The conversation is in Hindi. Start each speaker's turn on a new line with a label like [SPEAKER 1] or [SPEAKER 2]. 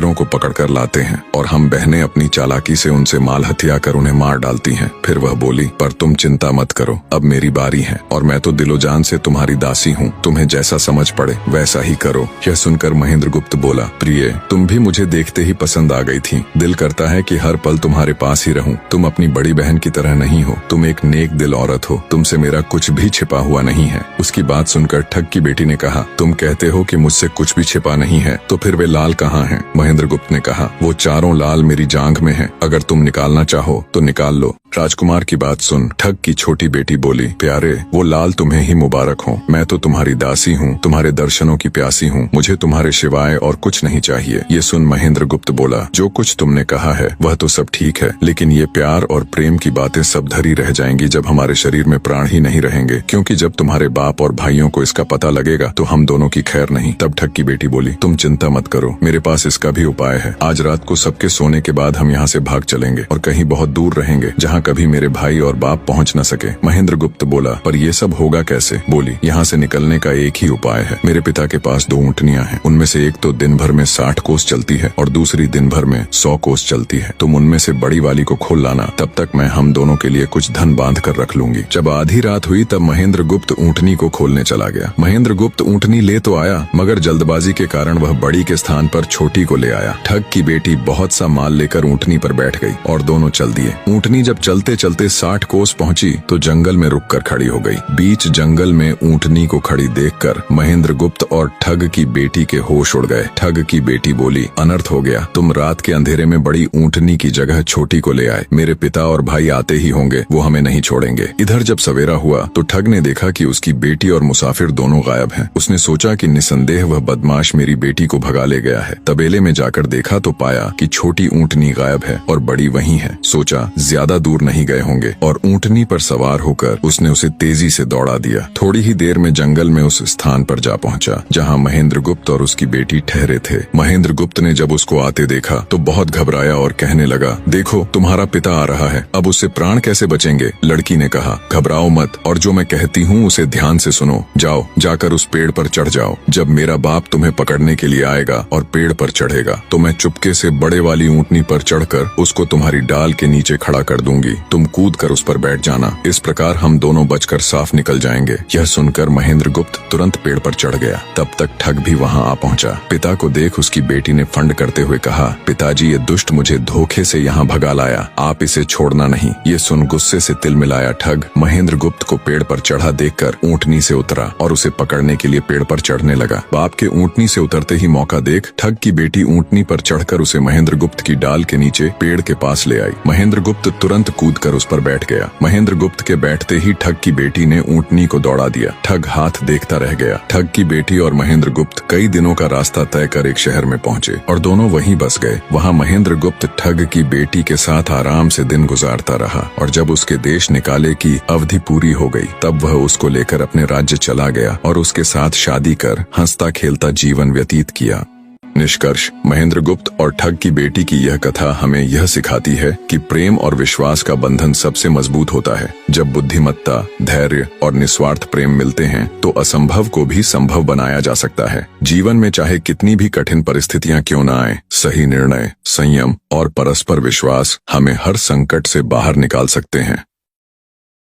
[SPEAKER 1] अमीरों को पकड़कर लाते हैं और हम बहनें अपनी चालाकी से उनसे माल हथिया कर उन्हें मार डालती हैं। फिर वह बोली, पर तुम चिंता मत करो, अब मेरी बारी है और मैं तो दिलो जान से तुम्हारी दासी हूँ, तुम्हें जैसा समझ पड़े वैसा ही करो। यह सुनकर महेंद्रगुप्त बोला, प्रिय, तुम भी मुझे देखते ही पसंद आ गई थी। दिल करता है कि हर पल तुम्हारे पास ही रहूं। तुम अपनी बड़ी बहन की तरह नहीं हो, तुम एक नेक दिल औरत हो, तुमसे मेरा कुछ भी छिपा हुआ नहीं है। उसकी बात सुनकर ठग की बेटी ने कहा, तुम कहते हो कि मुझसे कुछ भी छिपा नहीं है, तो फिर वे लाल कहाँ हैं? महेंद्रगुप्त ने कहा, वो चारों लाल मेरी जांघ में हैं, अगर तुम निकालना चाहो तो निकाल लो। राजकुमार की बात सुन ठग की छोटी बेटी बोली, प्यारे, वो लाल तुम्हें ही मुबारक हो। मैं तो तुम्हारी दासी हूँ, तुम्हारे दर्शनों की प्यासी हूँ, मुझे तुम्हारे सिवाय और कुछ नहीं चाहिए। ये सुन महेंद्रगुप्त बोला, जो कुछ तुमने कहा है वह तो सब ठीक है, लेकिन ये प्यार और प्रेम की बातें सब धरी रह जाएंगी जब हमारे शरीर में प्राण ही नहीं रहेंगे, क्योंकि जब तुम्हारे बाप और भाइयों को इसका पता लगेगा तो हम दोनों की खैर नहीं। तब ठग की बेटी बोली, तुम चिंता मत करो, मेरे पास इसका भी उपाय है। आज रात को सबके सोने के बाद हम यहाँ से भाग चलेंगे और कहीं बहुत दूर रहेंगे जहाँ कभी मेरे भाई और बाप पहुँच न सके। महेंद्रगुप्त बोला, पर ये सब होगा कैसे? बोली, यहाँ से निकलने का एक ही उपाय है। मेरे पिता के पास 2 ऊँटनियाँ हैं, उनमें से एक तो दिन भर में 60 कोस चलती है और दूसरी दिन भर में 100 कोस चलती है। तुम उनमें से बड़ी वाली को खोल लाना, तब तक मैं हम दोनों के लिए कुछ धन बांध कर रख लूंगी। जब आधी रात हुई तब महेंद्रगुप्त ऊँटनी को खोलने चला गया। महेंद्रगुप्त ऊँटनी ले तो आया, मगर जल्दबाजी के कारण वह बड़ी के स्थान पर छोटी को ले आया। ठग की बेटी बहुत सा माल लेकर ऊँटनी पर बैठ गई और दोनों चल दिए। ऊँटनी जब चलते चलते 60 कोस पहुंची तो जंगल में रुककर खड़ी हो गई। बीच जंगल में ऊँटनी को खड़ी देखकर महेंद्रगुप्त और ठग की बेटी के होश उड़ गए। ठग की बेटी बोली, अनर्थ हो गया, तुम रात के अंधेरे में बड़ी ऊँटनी की जगह छोटी को ले आए। मेरे पिता और भाई आते ही होंगे, वो हमें नहीं छोड़ेंगे। इधर जब सवेरा हुआ तो ठग ने देखा कि उसकी बेटी और मुसाफिर दोनों गायब हैं। उसने सोचा कि निसंदेह वह बदमाश मेरी बेटी को भगा ले गया है। तबेले में जाकर देखा तो पाया कि छोटी ऊँटनी गायब है और बड़ी वहीं है। सोचा ज्यादा दूर नहीं गए होंगे और ऊँटनी पर सवार होकर उसने उसे तेजी से दौड़ा दिया। थोड़ी ही देर में जंगल में उस स्थान पर जा पहुंचा जहां महेंद्रगुप्त और उसकी बेटी ठहरे थे। महेंद्रगुप्त ने जब उसको आते देखा तो बहुत घबराया और कहने लगा, देखो तुम्हारा पिता आ रहा है, अब उससे प्राण कैसे बचेंगे? लड़की ने कहा, घबराओ मत और जो मैं कहती हूँ उसे ध्यान से सुनो। जाओ, जाकर उस पेड़ पर चढ़ जाओ। जब मेरा बाप तुम्हें पकड़ने के लिए आएगा और पेड़ पर चढ़ेगा तो मैं चुपके से बड़े वाली ऊँटनी पर चढ़कर उसको तुम्हारी डाल के नीचे खड़ा कर दूंगी। तुम कूद कर उस पर बैठ जाना, इस प्रकार हम दोनों बचकर साफ निकल जाएंगे। यह सुनकर महेंद्रगुप्त तुरंत पेड़ पर चढ़ गया। तब तक ठग भी वहां आ पहुंचा। पिता को देख उसकी बेटी ने फंड करते हुए कहा, पिताजी, ये दुष्ट मुझे धोखे से यहाँ भगा लाया, आप इसे छोड़ना नहीं। ये सुन गुस्से से तिल मिलाया ठग महेंद्रगुप्त को पेड़ पर चढ़ा देखकर ऊँटनी से उतरा और उसे पकड़ने के लिए पेड़ पर चढ़ने लगा। बाप के ऊँटनी से उतरते ही मौका देख ठग की बेटी ऊँटनी पर चढ़कर उसे महेंद्रगुप्त की डाल के नीचे पेड़ के पास ले आई। महेंद्रगुप्त तुरंत कूद कर उस पर बैठ गया। महेंद्रगुप्त के बैठते ही ठग की बेटी ने ऊँटनी को दौड़ा दिया। ठग हाथ देखता रह गया। ठग की बेटी और महेंद्रगुप्त कई दिनों का रास्ता तय कर एक शहर में पहुंचे और दोनों वहीं बस गए। वहां महेंद्रगुप्त ठग की बेटी के साथ आराम से दिन गुजारता रहा और जब उसके देश निकाले की अवधि पूरी हो गई तब वह उसको लेकर अपने राज्य चला गया और उसके साथ शादी कर हंसता खेलता जीवन व्यतीत किया। निष्कर्ष, महेंद्रगुप्त और ठग की बेटी की यह कथा हमें यह सिखाती है कि प्रेम और विश्वास का बंधन सबसे मजबूत होता है। जब बुद्धिमत्ता, धैर्य और निस्वार्थ प्रेम मिलते हैं तो असंभव को भी संभव बनाया जा सकता है। जीवन में चाहे कितनी भी कठिन परिस्थितियां क्यों न आए, सही निर्णय, संयम और परस्पर विश्वास हमें हर संकट से बाहर निकाल सकते हैं।